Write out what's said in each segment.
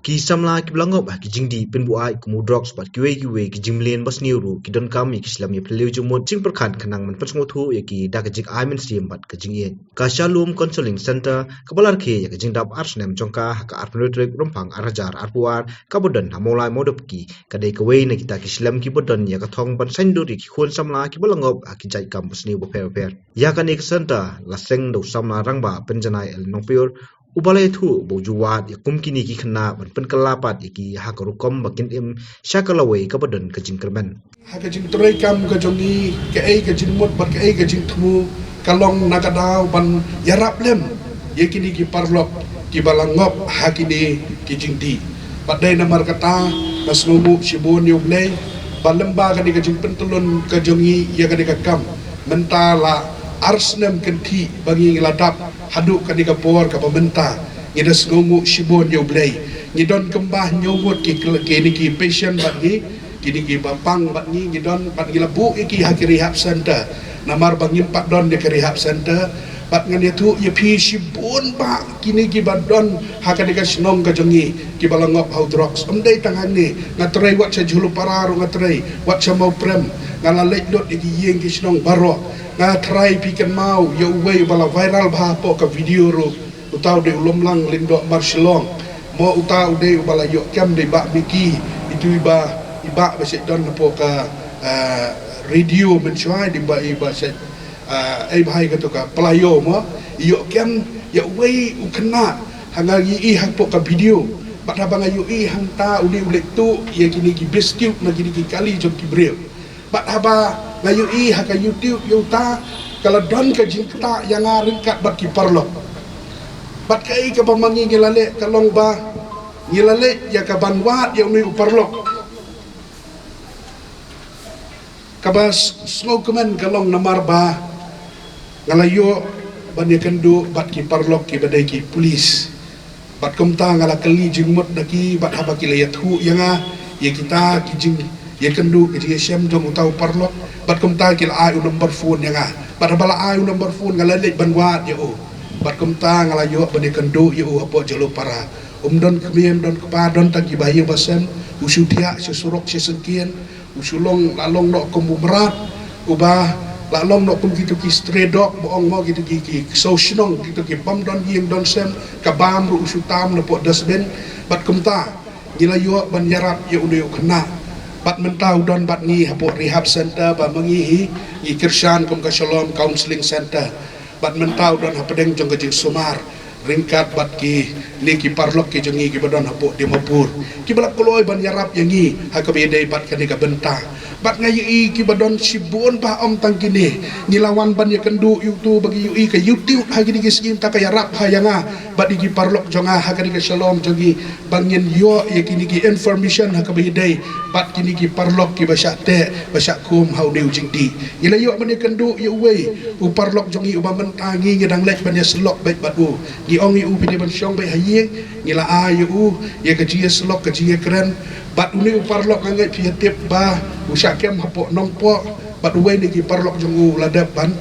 Ki samla ki blangop ki jingdi penbuai kumudrok spat kiwe ki jimlen bas niuru ki don kami ki islam ye pleu jumot jing perkhan kanang man pasngo thu ye ki dak jik aimen sim bat ka jingye ka shalom counseling center kabalar ke ye ki jingdap arsnem jongka ka arpnutrek rumpang arajar arpuar kabodan hamolai modop ki kadai kawe na kita ki islam ki bodon ya ka thong ban sanduri ki khon samla ki blangop ki jai kampus ni bo per ya kan ek center laseng do samla rangba penjanai el nongpur Ubalai thu bojuwat ya kumkini ki khna ban pen kalapat ki hakarukom bakin im shakalawai kabadan ka jingkerman haka jing trai kam ka jongi ke ai ka jing mot bat ke ai ka jing thumu kalong nakadaw ban yarap lem yekini ki parlok ki balangop hakini ki jing di padai namar kata masnumu shibun yublei balemba ka di ka jing pentulun ka jongi ya ka di ka kam mentala arsnem kenti bagi ladap haduk ka di ka por ka pementa ngidas ngomu shibun yublei ngidon kembah nyomot ki ni ki patient bagi kini ki bapang bat ni ngidon bat gilabu iki haki rehab center namar bang impat don de rehab center bat ngan itu ye pi shibun ba kini ki badon haka de snong ka jongi ki balangop how drugs omdai tangan ni ngatrai wat sa julu pararu ngatrai wat sa mau prem ngala lek dot iki yeng ki snong baro ngatrai pikan mau ye uwei bala viral ba po ka video ro utau de ulomlang lindo marshilong mo utau de bala yo kam de ba miki itu iba besek don po ka radio mencuai di ba iba set ai bahai ka to ka pelayo mo yo kem ya wei ukena hanga yi hang po ka video bat habang ayu i hang ta uli ulek tu ya kini ki bestiu na kini ki kali jom ki breu bat haba ngayu i haka youtube yo ta kala don ka jingta yang ringkat bat ki parlo bat kai ka pamangi ngilale kalong ba ngilale ya ka banwat ya uni uparlo kabas slogaman galong namar ba ngalayo bani kendu bat ki parlok ki badai ki polis bat komta ngala kali jingmot daki bat haba ki layat hu yanga ye kita ki jing ye kendu ki syam jong utau parlok bat komta ki ai number phone yanga bat haba ai number phone ngala le banwat ye o bat komta ngalayo bani kendu ye o apo jalo para don kemiem don kepa don tagi bayi basem usutia sesurok sesengkian usulong lalong nok kemumerat ubah lalong nok pun gitu ki stredok boong mo gitu ki sosnong gitu ki pam don yim don sem kabam ru usutam no po dasben bat kumta gilayo ban yarap ya udah kena bat mentau don bat ni hapo rehab center ba mengi i kirsan kum ka shalom counseling center bat mentau don hapedeng jong ka jing sumar ringkat bat ki ni ki parlok ki jongi ki badon hapo di mapur ki balak koloi ban yarap yangi hakabede bat ka ni ka benta bat ngayi ki badon sibun ba om tang kini ngilawan ban ya kendu youtube bagi ui ka youtube ha gini gisgim ta ka yarap ha yanga bat ki parlok jonga ha ka ni ka shalom jongi bangin yo ya kini ki information hakabede bat kini ki parlok ki basyate basyakum hau de ujing di ila yo ban ya kendu ya uwei u parlok jongi uba mentangi ngedang lek ban ya selok baik bat u ongi ubi di bansyong bay hayeng ngila ayu ya kejia selok kejia keren bat uni uparlok ngangai piatip ba usyakem hapo nongpo bat uwe ni ki parlok jongu ladaban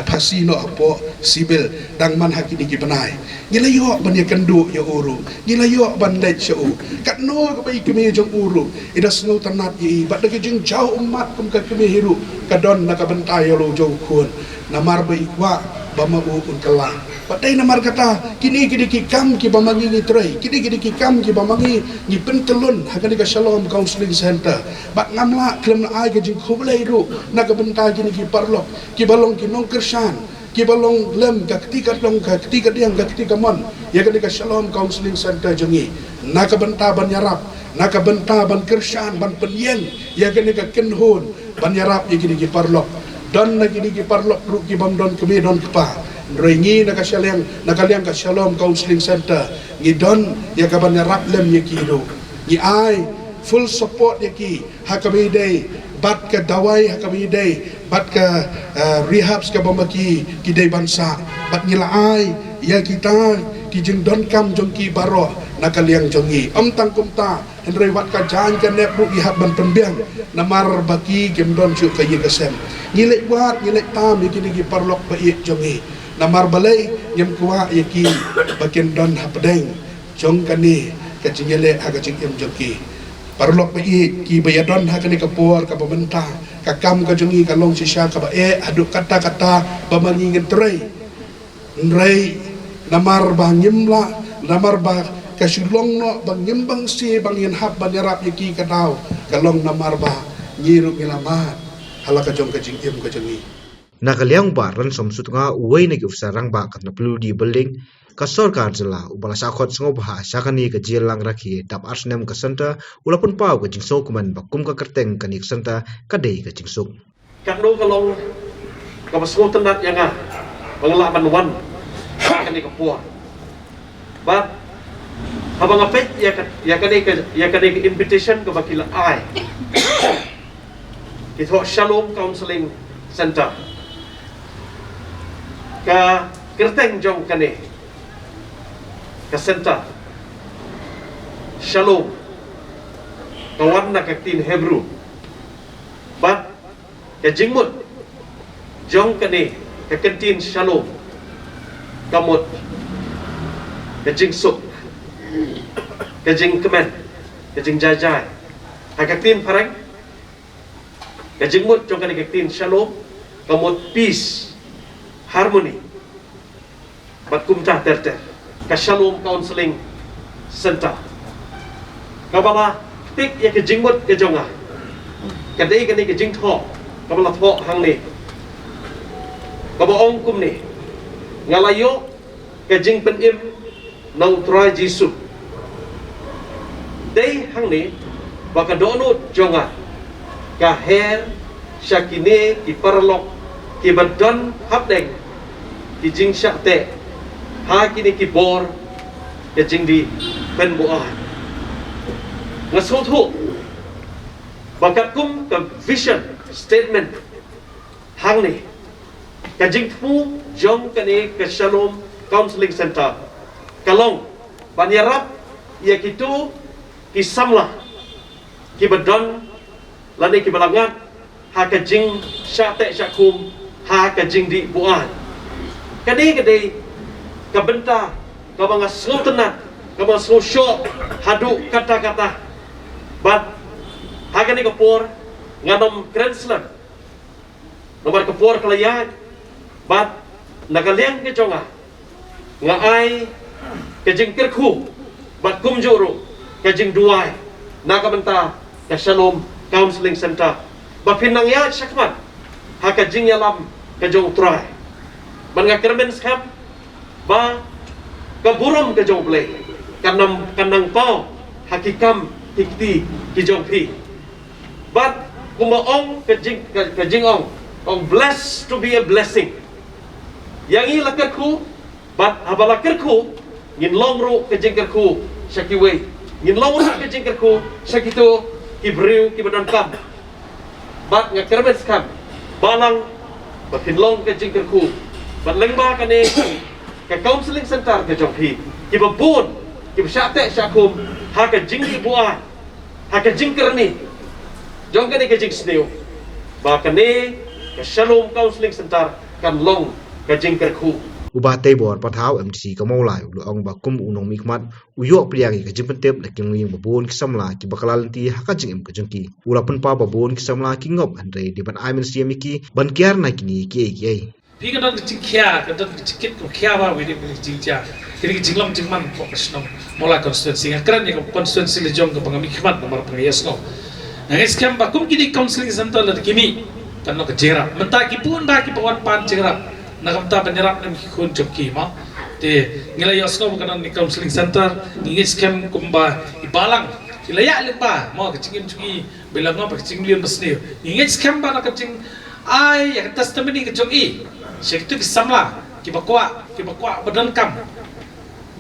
pasi no hapo sibil dang man haki ni ki benai ngila yo ban ya kendu ya uru ngila yo ban lej syau kat no ka bai kemi jong uru ida snow tanat yi bat de jing jauh umat kum ka kemi hiru kadon na ka bentai lo jauh kun namar bai kwa bama un kelang patai namar kata kini ki kam ki bamangi ni trai kini ki kam ki bamangi ni pentelun hakani ka shalom counseling center bat ngamla klem ai ka jing khoblai ru na ka bentai kini ki parlok ki balong ki nong kersan ki balong lem ka ketika long ka ketika diang ka ketika mon ya ka shalom counseling center jongi na ka benta ban yarap na ka benta ban kersan ban penyen ya ka kenhon ban yarap ya kini ki parlok dan na kini ki parlok ru ki bam don kemi don kepa Rengi nakaliang ka Shalom Counseling Center ngidon ya kaban rap lem yakido ni ai full support yaki hakabide bat ka dawai hakabide bat ka rehabs ka bamaki kidai bansa bat ngila ai ya kita ki jeng don kam jong ki baro nakaliang jongi om tang kumta henry wat ka jan ka nep bu ihab ban pembiang namar baki kem don chu ka yegasem ngilek wat ngilek tam yakini ki parlok ba jongi namar balai yang kuat yaki bagian don hapdeng jong kani ka jingele ha ka jingem joki parlok bi ki bayadon ha kani kapor ka pementa ka kam ka jungi ka long sisya ka ba aduk kata-kata bamangi ngetrai nrai namar ba nyimla namar ba ka silong no bang nyimbang si bang yen hab ban yarap yaki ka daw ka long namar ba nyiru ngilama hala ka jong ka jingem ka jungi nakaliang ba ran som sutunga uway na giufsarang ba kat na perlu di beling ka sarkar jela ubala sakot sengo bah sakani ka jelang rakhi dap arsnem ka santa ulapun pau ka jingso kuman bakum ka kerteng ka nik santa ka dei ka jingsuk các đô ka long ka basmo tanat yanga bangla banwan ka ni ka puan ba habang apet ya ka ni invitation ka bakila ai kito Shalom Counseling Center ka kerteng jong ka ni ka center Shalom kawan na kaktin Hebrew but ka jingmut jong kani ka kantin Shalom kamot ka jingsuk ka jing kemen ka jing jajai ha kaktin parang ka jingmut jong kani kaktin Shalom kamot peace harmony bat kumta terter ka Shalom Counseling Center kabala tik ya ka jingmut ka jonga ka dei ka ni ka jing tho kabala tho hang ni kabaong kum ni ngalayo ka jing pen im nang try jisu dei hang ni baka donut jonga ka her syakine ki parlok ki badan hapdeng ki jing syakte ha kini ki bor ka jing di pen buah ngasotho bakat kum ka vision statement hang ni ka jing pu jong kani ka Shalom Counseling Center kalong banyarap ya kitu ki samla ki badan lani ki balangat ha ka jing syate syakum ha ka jing di buan kani kadai ka benta ka mga slotenat ka mga sosyo hadu kata-kata bat ha kani ka por nganom Grensland nomor ka por kalayag bat nagaliang ka jonga nga ay kajing kirku bat kumjuro kajing duay nakabenta ka Shalom Counseling Center ba pinangyat syakmat ha kajing yalam kajong try ban nga kermen skam ba kaburom kajong play kanang pao hakikam hikti kijong pi but kumaong kajing ong blessed to be a blessing yang ilakar ku but abalakar ku ngin longro kajing ku syakiwe ngin longro kajing ku syakito kibriu kibadan kam but nga kermen skam balang bakinlong kajing ku but lengba kane ka counseling center ka jonghi ki babon ki syate syakum ha ka jingki buah ha ka jingkerni jong kane ka jing sneu ba kane ka Shalom Counseling Center kan long ka jingker khu ubah tebor pathau MTC ka maulai lu ong bakum unong mikmat uyok priangi ka jimpentep la kingling babon kisamla ki bakalalenti ha ka jingem ka jengki ulapun pa babon kisamla ki ngop andre di ban aimen siamiki ban kiar na kini ki pi ka don jing kya ka don jikit ko kya ba we de jing ja kiri jinglam jingman fokus no mola constituency ngakran ni constituency le jong ka pangami khmat nomor pangayas no nangis kam ba kum kini counseling center la kimi kan no ka jera menta ki pun ba ki pawan pan jera nakamta penyerap nam ki kun jokki ma te ngilai yosno kan ni counseling center ngis kam kumba ibalang ilaya lemba mo ka jingim jugi belang no pa jinglion basne ngis kam ba na ka jing ai ya testimony ka jogi sektu kisamla kibakwa badan kam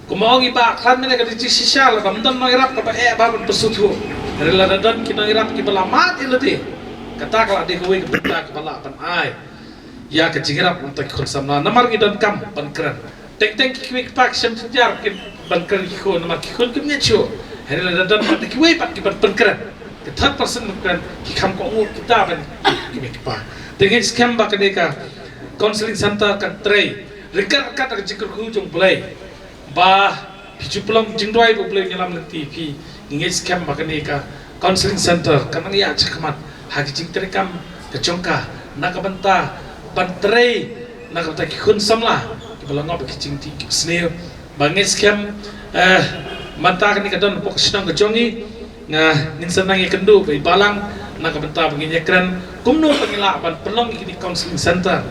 kumaong iba klan mena ka di sisal kamdan no irap ka ba ba bersuthu rela dan kina irap ki balamat ilati kata kala de kuwi ka benda ka bala pan ai ya ka jingirap untuk konsamna namar gidan kam ban kran tek ki pak sem sejar ki ban kran ki ko namar ki kon ki nyecho rela dan pat ki wi pat ki ban kran ka third person kan ki kam ko kita ban ki pa dengan scam ba ka de ka counseling center kan tray rekat kat jikr ku jong play ba Piju pulang jingdoi bu pulang nyelam lenti pi ingai scam makan ika counseling center kanang ya cakamat hagi jing terekam kecongka nak banta bantrei nak banta kikun samla kibalang ngop kicing ti sneo bangai scam mata kan kadon pok senang kejongi nah ninsanang ikendu bai balang nak banta begini keren kumno pengila ban pelong ikini counseling center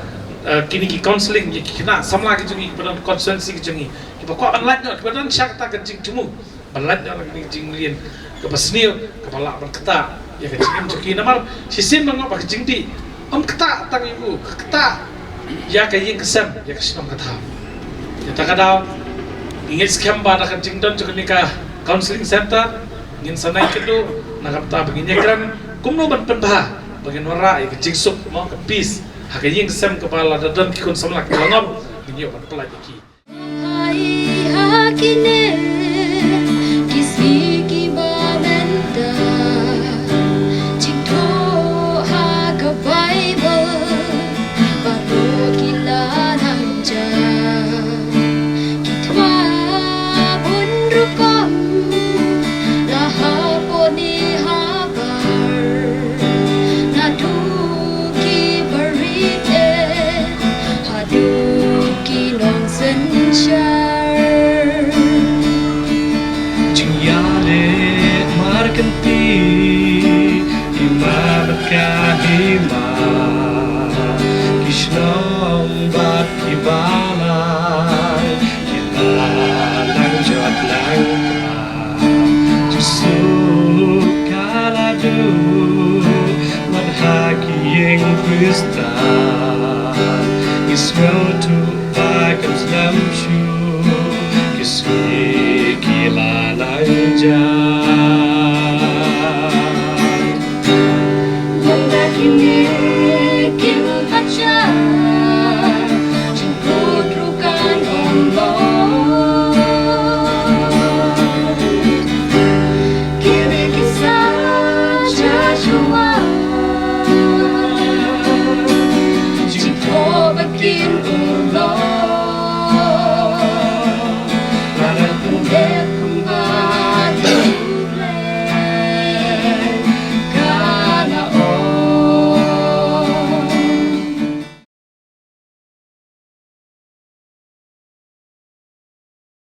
kini ki counseling ki kena samla ki jungi pada konsensi ki jungi ki ba ko ban lat no pada syak ta kan jing jumu ban lat no ki jing lien ke pasnio ke bala ban keta ya ka jing juki namar sisim bang ba jing ti keta tang ibu keta ya ka yin kesem ya ka sinam kata ya ta kadau ingin scam ba na kan jing don jukni ka counseling center ingin sanai kedu nak ta begini keren kumno ban penba bagian wara ya ka jing sup mo ka peace hakayin kesem kepala dan kikun samlak langop ginyo ban pelajiki.